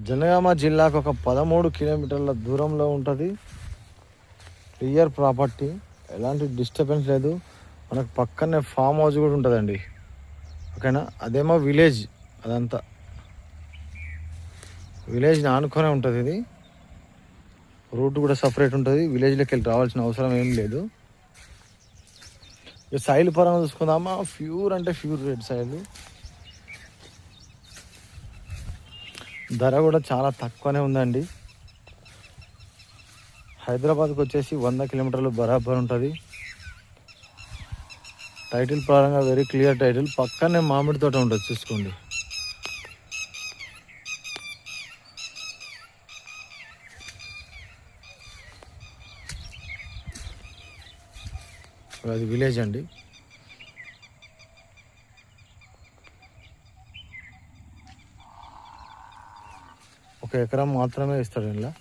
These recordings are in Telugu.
జనగామ జిల్లాకు ఒక 13 కిలోమీటర్ల దూరంలో ఉంటుంది. క్లియర్ ప్రాపర్టీ, ఎలాంటి డిస్టర్బెన్స్ లేదు. మనకు పక్కనే ఫామ్ హౌస్ కూడా ఉంటుందండి. ఓకేనా, అదేమో విలేజ్. అదంతా విలేజ్ని ఆనుకొనే ఉంటుంది. ఇది రూట్ కూడా సపరేట్ ఉంటుంది. విలేజ్లోకి వెళ్ళి రావాల్సిన అవసరం ఏం లేదు. ఇక సైల్ పరంగా చూసుకుందామా, ప్యూర్ అంటే ప్యూర్ రెడ్ సైల్. ధర కూడా చాలా తక్కువనే ఉందండి. హైదరాబాద్కి వచ్చేసి 100 కిలోమీటర్లు బరాబర్ ఉంటుంది. టైటిల్ పరంగా వెరీ క్లియర్ టైటిల్. పక్కనే మామిడి తోట ఉంటుంది, చూసుకోండి. అది విలేజ్ అండి. ఒక ఎకరం మాత్రమే ఇస్తాడు ఇలా.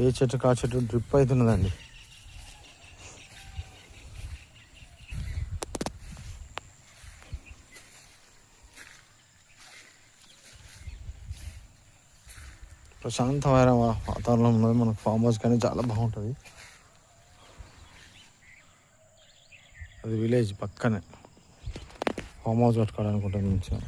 ఏ చెట్టు కా చెట్టు డ్రిప్ అవుతున్నదండి. ప్రశాంతమైన వాతావరణం ఉన్నది. మనకు ఫామ్ హౌస్ కానీ చాలా బాగుంటుంది. అది విలేజ్ పక్కనే ఫామ్ హౌస్ కట్టుకోవాలనుకుంటుంది మంచిగా.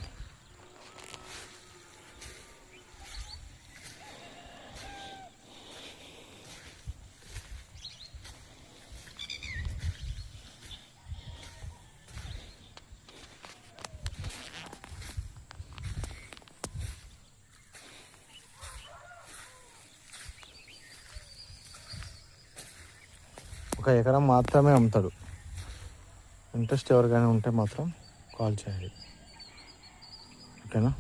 ఒక ఎకరం మాత్రమే అమ్ముతాడు. ఇంట్రెస్ట్ ఎవరికైనా ఉంటే మాత్రం కాల్ చేయండి. ఓకేనా.